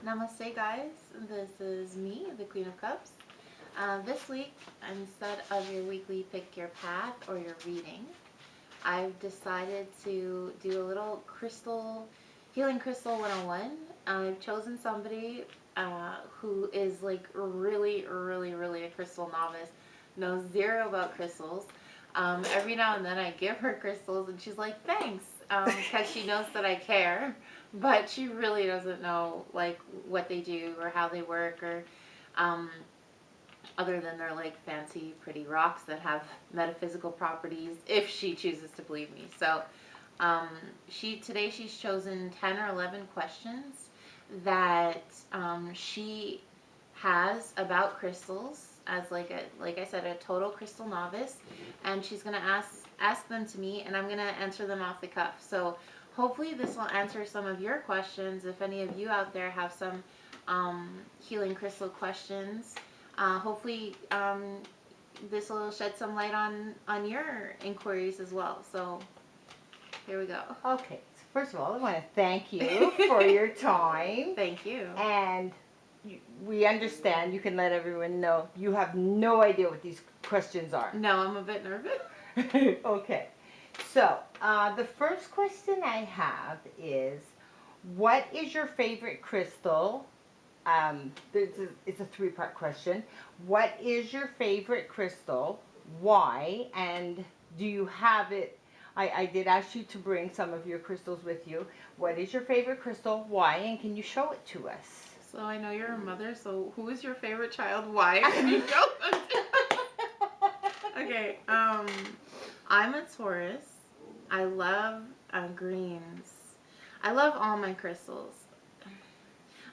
Namaste guys, this is me, the Queen of Cups. This week, instead of your weekly pick your path or your reading, I've decided to do a little healing crystal 101. I've chosen somebody who is like really a crystal novice, knows zero about crystals. Every now and then I give her crystals and she's like, thanks, because she knows that I care, but she really doesn't know like what they do or how they work, or other than they're like fancy pretty rocks that have metaphysical properties, if she chooses to believe me. So today she's chosen 10 or 11 questions that she has about crystals, as like I said, a total crystal novice, and she's going to ask them to me, and I'm going to answer them off the cuff. So hopefully this will answer some of your questions. If any of you out there have some healing crystal questions, hopefully this will shed some light on your inquiries as well. So here we go. Okay, so first of all, I want to thank you for your time. Thank you. And we understand, you can let everyone know, you have no idea what these questions are. No, I'm a bit nervous. Okay, so the first question I have is, what is your favorite crystal? It's a three-part question. What is your favorite crystal? Why? And do you have it? I did ask you to bring some of your crystals with you. What is your favorite crystal? Why? And can you show it to us? So I know you're a mother, so who is your favorite child? Why? Can you show them to Okay, I'm a Taurus. I love greens. I love all my crystals.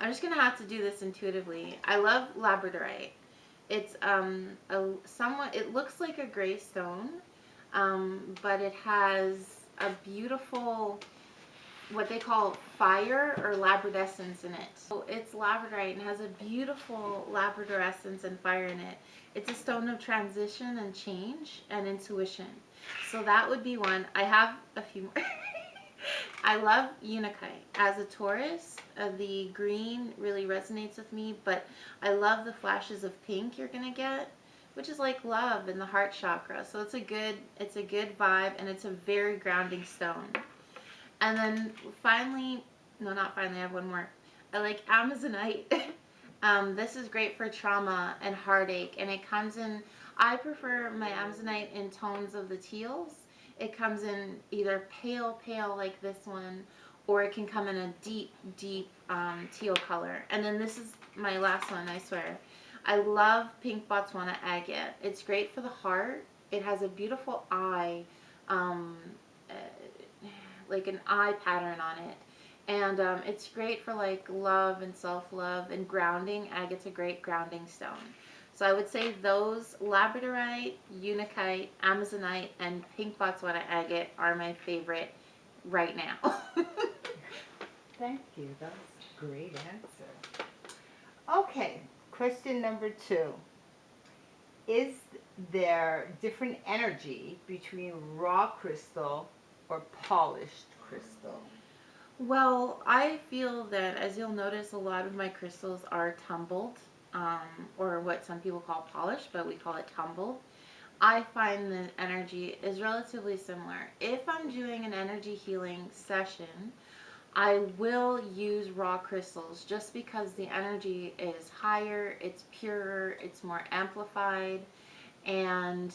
I'm just going to have to do this intuitively. I love labradorite. It's it looks like a gray stone, but it has a beautiful, what they call fire or labradescence in it. So it's labradorite and has a beautiful labradorescence and fire in it. It's a stone of transition and change and intuition. So that would be one. I have a few more. I love Unakite. As a Taurus, the green really resonates with me, but I love the flashes of pink you're gonna get, which is like love in the heart chakra. So it's a good vibe, and it's a very grounding stone. And then finally, no, not finally, I have one more. I like Amazonite. This is great for trauma and heartache, and it comes in, I prefer my Amazonite in tones of the teals. It comes in either pale like this one, or it can come in a deep teal color. And then this is my last one, I swear. I love pink Botswana agate. It's great for the heart. It has a beautiful eye, like an eye pattern on it. And it's great for like love and self-love and grounding. Agate's a great grounding stone. So I would say those, labradorite, unakite, amazonite, and pink Botswana agate are my favorite right now. Thank you. That was a great answer. Okay, question number 2. Is there different energy between raw crystal or polished crystal? Well, I feel that, as you'll notice, a lot of my crystals are tumbled, or what some people call polished, but we call it tumbled. I find the energy is relatively similar. If I'm doing an energy healing session, I will use raw crystals just because the energy is higher, it's purer, it's more amplified, and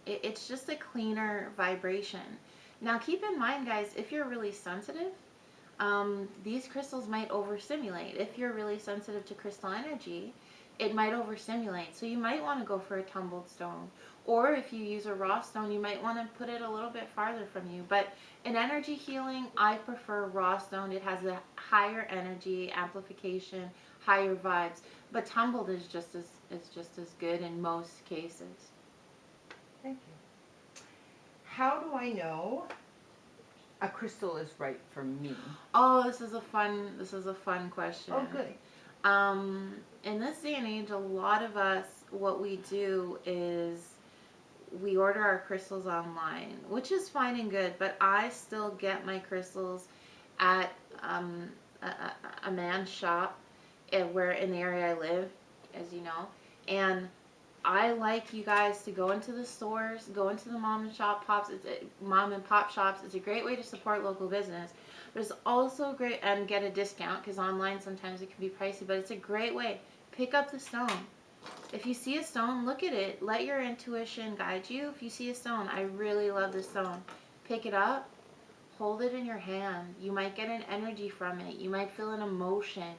it's just a cleaner vibration. Now keep in mind, guys, if you're really sensitive, these crystals might overstimulate. If you're really sensitive to crystal energy, it might overstimulate. So you might want to go for a tumbled stone. Or if you use a raw stone, you might want to put it a little bit farther from you. But in energy healing, I prefer raw stone. It has a higher energy, amplification, higher vibes. But tumbled is just as good in most cases. Thank you. How do I know a crystal is right for me? Oh, this is a fun question. Oh, good. In this day and age, a lot of us, what we do is we order our crystals online, which is fine and good, but I still get my crystals at a man's shop where in the area I live, as you know, and I like you guys to go into the stores, go into the mom and pop shops. It's a great way to support local business. There's also great and get a discount because online sometimes it can be pricey, but it's a great way. Pick up the stone. If you see a stone, look at it. Let your intuition guide you. If you see a stone, I really love this stone. Pick it up, hold it in your hand. You might get an energy from it. You might feel an emotion.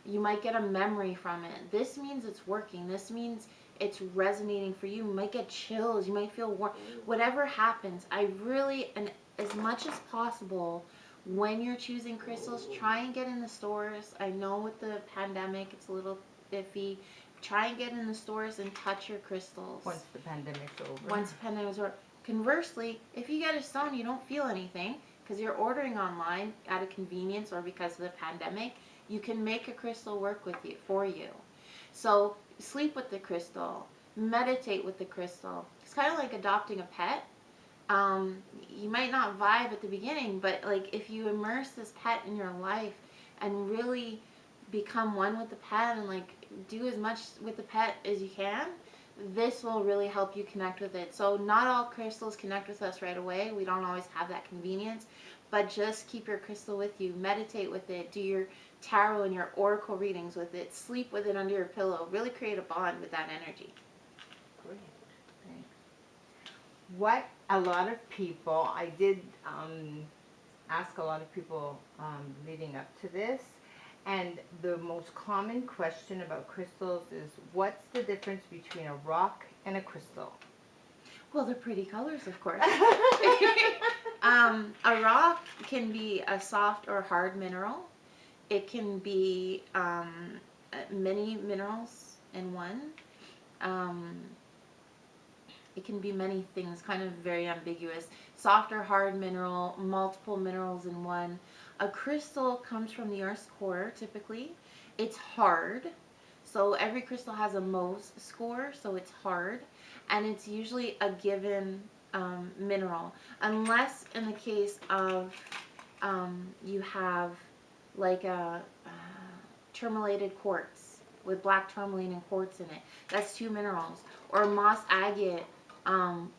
You might get a memory from it. This means it's working. This means it's resonating for you. You might get chills. You might feel warm. Whatever happens, I really, and as much as possible, when you're choosing crystals, try and get in the stores. I know with the pandemic, it's a little iffy. Try and get in the stores and touch your crystals. Once the pandemic's over. Once the pandemic's over. Conversely, if you get a stone, you don't feel anything because you're ordering online out of convenience or because of the pandemic, you can make a crystal work with you for you. So sleep with the crystal, meditate with the crystal. It's kind of like adopting a pet. You might not vibe at the beginning, but like if you immerse this pet in your life and really become one with the pet and like do as much with the pet as you can, this will really help you connect with it. So not all crystals connect with us right away. We don't always have that convenience, but just keep your crystal with you. Meditate with it. Do your tarot and your oracle readings with it. Sleep with it under your pillow. Really create a bond with that energy. Great. What a lot of people, I did ask a lot of people leading up to this, and the most common question about crystals is, what's the difference between a rock and a crystal? Well, they're pretty colors, of course. A rock can be a soft or hard mineral. It can be many minerals in one. It can be many things, kind of very ambiguous. Soft or hard mineral, multiple minerals in one. A crystal comes from the Earth's core, typically. It's hard. So every crystal has a Mohs score, so it's hard. And it's usually a given mineral. Unless in the case of you have like a tourmalated quartz with black tourmaline and quartz in it. That's 2 minerals. Or moss agate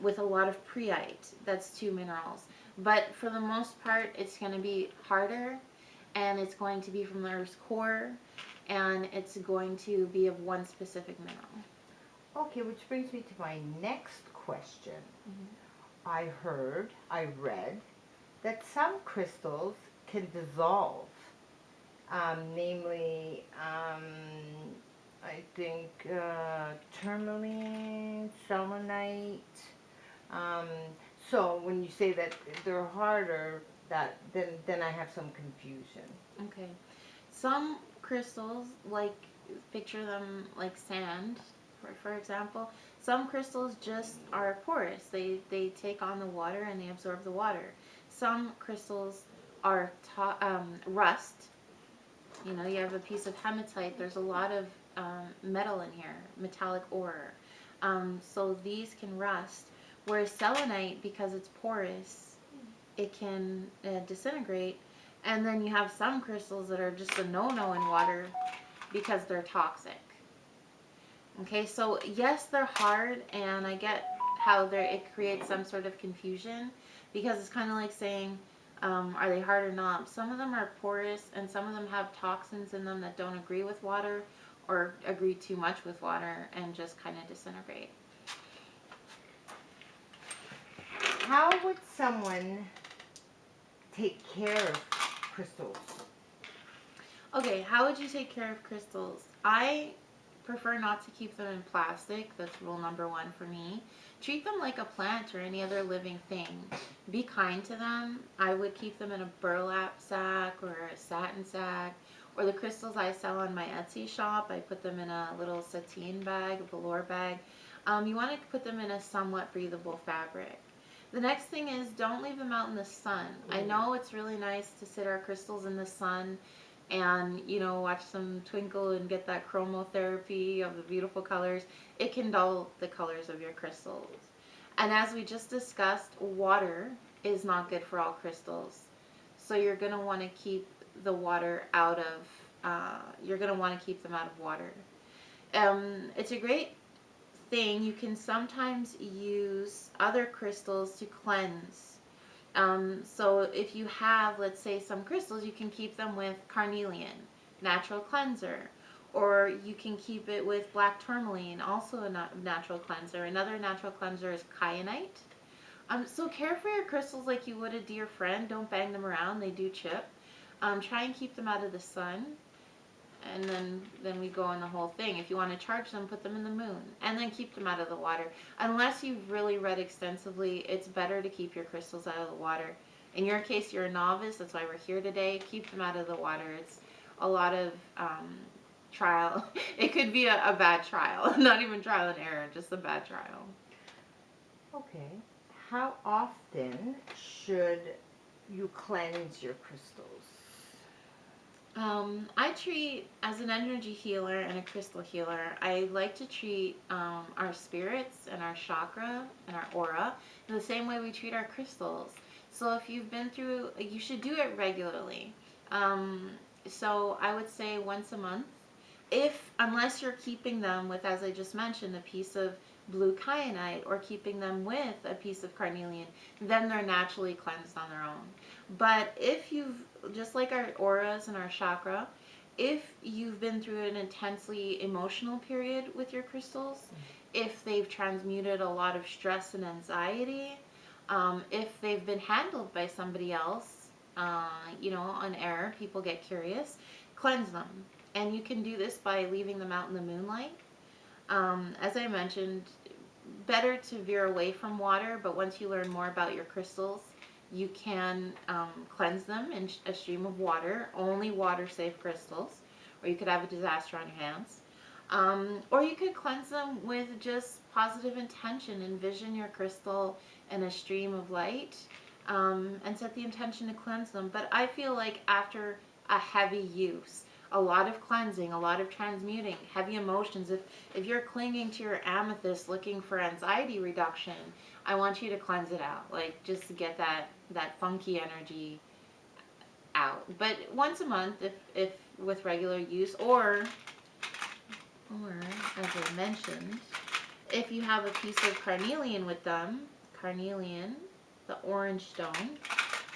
with a lot of preite. That's 2 minerals. But for the most part, it's going to be harder, and it's going to be from the Earth's core, and it's going to be of one specific mineral. Okay, which brings me to my next question. Mm-hmm. I read that some crystals can dissolve. Namely, I think tourmaline, selenite. So when you say that they're harder, then I have some confusion. Okay. Some crystals, like picture them like sand, for example. Some crystals just are porous. They take on the water and they absorb the water. Some crystals are rust. You know, you have a piece of hematite. There's a lot of metal in here, metallic ore. So these can rust. Whereas selenite, because it's porous, it can disintegrate. And then you have some crystals that are just a no-no in water because they're toxic. Okay, so yes, they're hard, and I get how it creates some sort of confusion because it's kind of like saying, are they hard or not? Some of them are porous, and some of them have toxins in them that don't agree with water or agree too much with water and just kind of disintegrate. How would someone take care of crystals? Okay, how would you take care of crystals? I prefer not to keep them in plastic. That's rule number 1 for me. Treat them like a plant or any other living thing. Be kind to them. I would keep them in a burlap sack or a satin sack. Or the crystals I sell on my Etsy shop, I put them in a little sateen bag, a velour bag. You want to put them in a somewhat breathable fabric. The next thing is, don't leave them out in the sun. I know it's really nice to sit our crystals in the sun and, you know, watch them twinkle and get that chromotherapy of the beautiful colors. It can dull the colors of your crystals. And as we just discussed, water is not good for all crystals. So you're going to want to keep the water out of, you're going to want to keep them out of water. It's a great thing. You can sometimes use other crystals to cleanse. So if you have, let's say, some crystals, you can keep them with carnelian, natural cleanser. Or you can keep it with black tourmaline, also a natural cleanser. Another natural cleanser is kyanite. So care for your crystals like you would a dear friend. Don't bang them around. They do chip. Try and keep them out of the sun. And then we go on the whole thing. If you want to charge them, put them in the moon. And then keep them out of the water. Unless you've really read extensively, it's better to keep your crystals out of the water. In your case, you're a novice. That's why we're here today. Keep them out of the water. It's a lot of trial. It could be a bad trial. Not even trial and error, just a bad trial. Okay. How often should you cleanse your crystals? I treat, as an energy healer and a crystal healer, I like to treat our spirits and our chakra and our aura in the same way we treat our crystals. So if you've been through, you should do it regularly. So I would say once a month. Unless you're keeping them with, as I just mentioned, a piece of blue kyanite or keeping them with a piece of carnelian, then they're naturally cleansed on their own. But if you've, just like our auras and our chakra, if you've been through an intensely emotional period with your crystals, if they've transmuted a lot of stress and anxiety, if they've been handled by somebody else, on error, people get curious, cleanse them. And you can do this by leaving them out in the moonlight. As I mentioned, better to veer away from water, but once you learn more about your crystals, you can cleanse them in a stream of water, only water-safe crystals, or you could have a disaster on your hands. Or you could cleanse them with just positive intention. Envision your crystal in a stream of light and set the intention to cleanse them. But I feel like after a heavy use, a lot of cleansing, a lot of transmuting, heavy emotions. If you're clinging to your amethyst looking for anxiety reduction, I want you to cleanse it out. Like, just to get that funky energy out. But once a month, if with regular use, or as I mentioned, if you have a piece of carnelian with them, carnelian, the orange stone,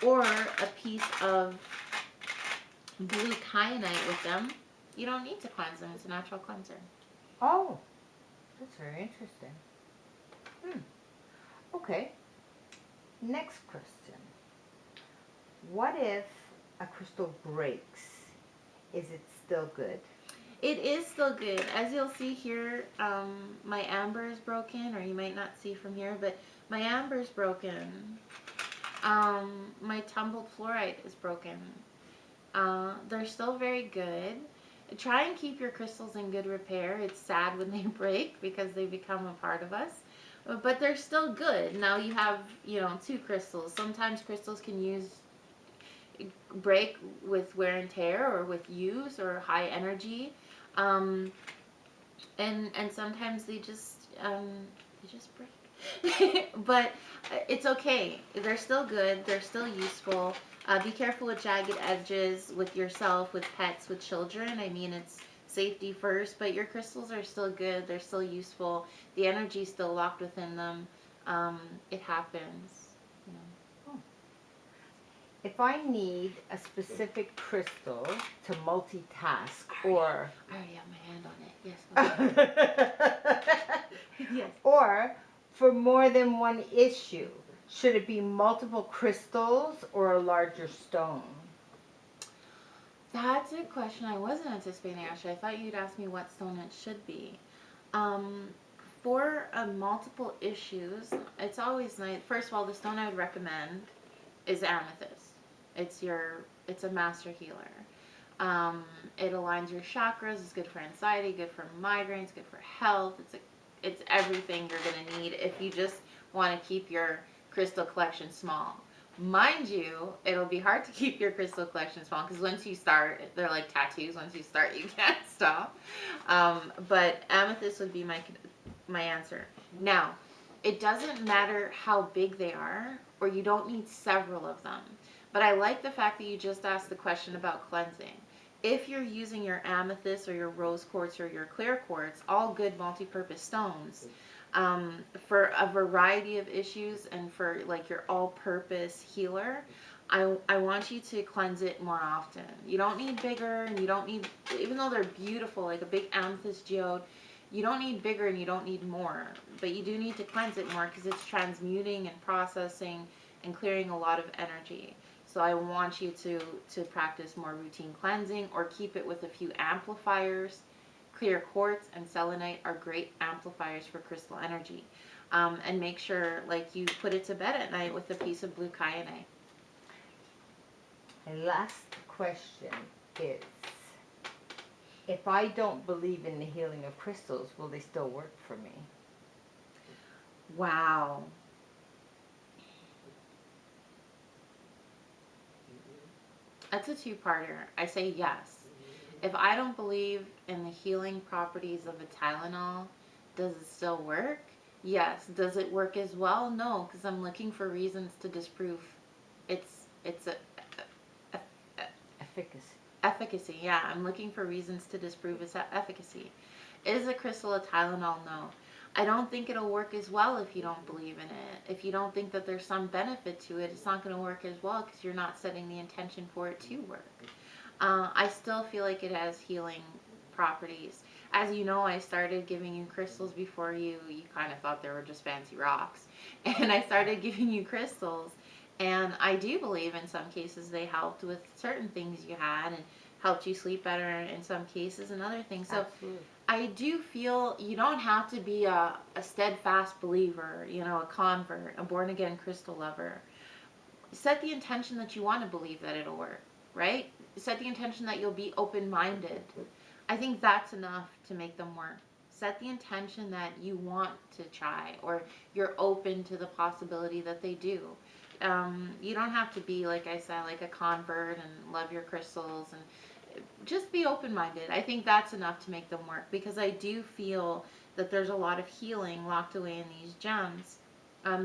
or a piece of blue kyanite with them, you don't need to cleanse them. It's a natural cleanser. Oh, that's very interesting. Okay. Next question. What if a crystal breaks? Is it still good? It is still good. As you'll see here, my amber is broken, or you might not see from here, but my amber is broken. My tumbled fluorite is broken. They're still very good. Try and keep your crystals in good repair. It's sad when they break because they become a part of us, but they're still good. Now you have, two crystals. Sometimes crystals can break with wear and tear or with use or high energy, and sometimes they just break. But it's okay. They're still good. They're still useful. Be careful with jagged edges, with yourself, with pets, with children. I mean, it's safety first, but your crystals are still good. They're still useful. The energy is still locked within them. It happens. If I need a specific crystal to multitask, or I already have my hand on it. Yes. yes, or for more than one issue, should it be multiple crystals or a larger stone? That's a question I wasn't anticipating, actually. I thought you'd ask me what stone it should be. For multiple issues, it's always nice. First of all, the stone I would recommend is amethyst. It's a master healer. It aligns your chakras. It's good for anxiety, good for migraines, good for health. It's everything you're gonna need if you just want to keep your crystal collection small. Mind you, it'll be hard to keep your crystal collection small because once you start, they're like tattoos. Once you start, you can't stop. But amethyst would be my answer. Now, it doesn't matter how big they are, or you don't need several of them. But I like the fact that you just asked the question about cleansing. If you're using your amethyst or your rose quartz or your clear quartz, all good multi-purpose stones, for a variety of issues and for like your all-purpose healer, I want you to cleanse it more often. You don't need bigger, and you don't need, even though they're beautiful, like a big amethyst geode, you don't need bigger and you don't need more, but you do need to cleanse it more because it's transmuting and processing and clearing a lot of energy. So I want you to practice more routine cleansing, or keep it with a few amplifiers. Clear quartz and selenite are great amplifiers for crystal energy. And make sure like you put it to bed at night with a piece of blue kyanite. And last question is, if I don't believe in the healing of crystals, will they still work for me? Wow. That's a two-parter. I say yes. If I don't believe in the healing properties of a Tylenol, does it still work? Yes. Does it work as well? No, because I'm looking for reasons to disprove its Efficacy. efficacy. Yeah, I'm looking for reasons to disprove its efficacy. Is a crystal a Tylenol? No. I don't think it'll work as well if you don't believe in it. If you don't think that there's some benefit to it, it's not going to work as well because you're not setting the intention for it to work. I still feel like it has healing properties. As you know, I started giving you crystals before you kind of thought they were just fancy rocks. And I started giving you crystals, and I do believe in some cases they helped with certain things you had and helped you sleep better in some cases and other things. So Absolutely. I do feel you don't have to be a steadfast believer, a convert, a born-again crystal lover. Set the intention that you want to believe that it'll work, right? Set the intention that you'll be open-minded. I think that's enough to make them work. Set the intention that you want to try, or you're open to the possibility that they do. You don't have to be, like I said, like a convert and love your crystals, and just be open-minded. I think that's enough to make them work, because I do feel that there's a lot of healing locked away in these gems.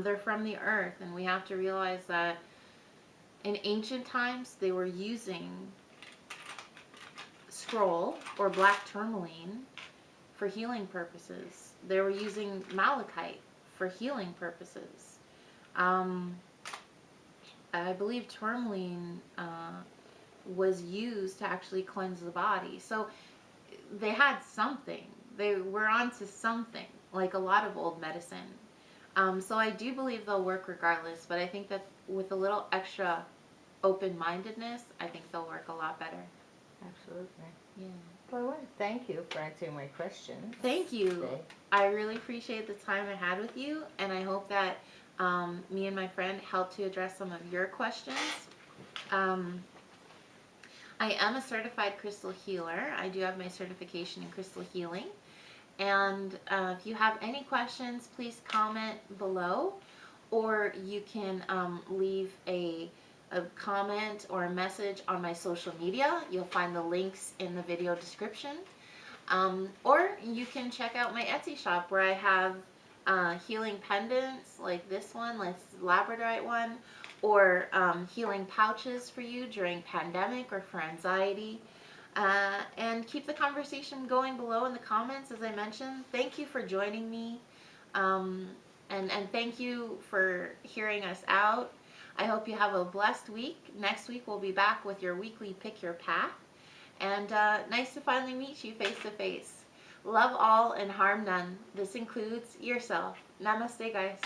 They're from the earth, and we have to realize that in ancient times they were using scroll or black tourmaline for healing purposes. They were using malachite for healing purposes. I believe tourmaline was used to actually cleanse the body. So they had something. They were onto something, like a lot of old medicine. So I do believe they'll work regardless, but I think that with a little extra open-mindedness, I think they'll work a lot better. Absolutely. Yeah. Well, I want to thank you for answering my questions. Thank you. Today. I really appreciate the time I had with you, and I hope that me and my friend helped to address some of your questions. I am a certified crystal healer. I do have my certification in crystal healing. And if you have any questions, please comment below, or you can leave a comment or a message on my social media. You'll find the links in the video description. Or you can check out my Etsy shop, where I have healing pendants like this one, like this labradorite one, or healing pouches for you during pandemic or for anxiety. And keep the conversation going below in the comments, as I mentioned. Thank you for joining me, and thank you for hearing us out. I hope you have a blessed week. Next week we'll be back with your weekly Pick Your Path, and nice to finally meet you face to face. Love all and harm none. This includes yourself. Namaste, guys.